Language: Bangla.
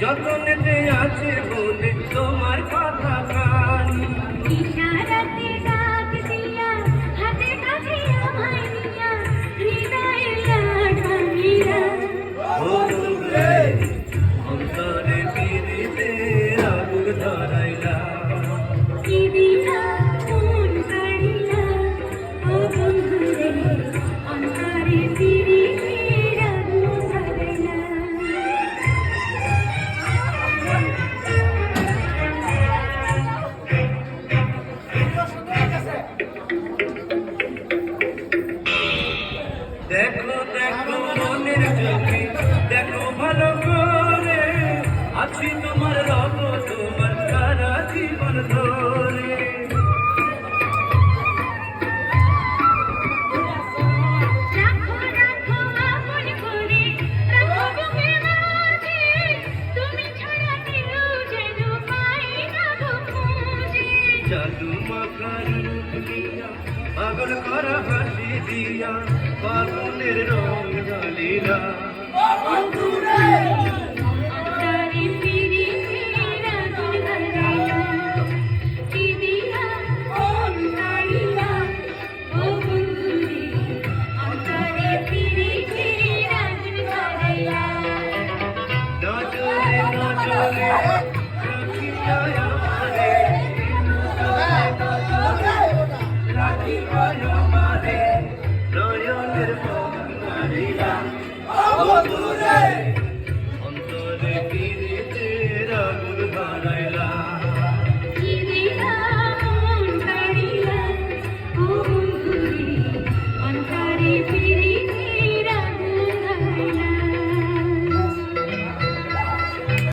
যতনেতে আছে বলে তোমার কথা কানি ইশারাতে ডাক দিয়া হাতে কাছে আমায় নিয়া হৃদয়ে লাগাইয়া ও রে অন্তরে পিরিতে আগুন ধরাইলা কি দিয়া কোন কাড়িলা ও বন্ধু রে অন্তরে পিরিতে আগুন ধরাইলা দেখো দেখো মনের চোখে দেখো ভালো করে আছি তোমার রব তোমার সারা জীবন ধরে রাখো রাখো আপন করে রাখো বুকের মাঝে তুমি ছাড়া কেউ যেন পাই না গো খুঁজে জাদু মাখা রূপ দিয়া পাগল করা হাসি দিয়া পাগলের রং জ্বালিলা তারি পিরিতে আগুন ধরাইলা কি দিয়া কোন কাড়িলা ও বন্ধু রে অন্তরে পিরিতে আগুন ধরাইলা নজরে নজরে রাখিয়া আমারে রাখিয়া আমারে নয়নের পথ মারিলা ও দূরে অন্তরে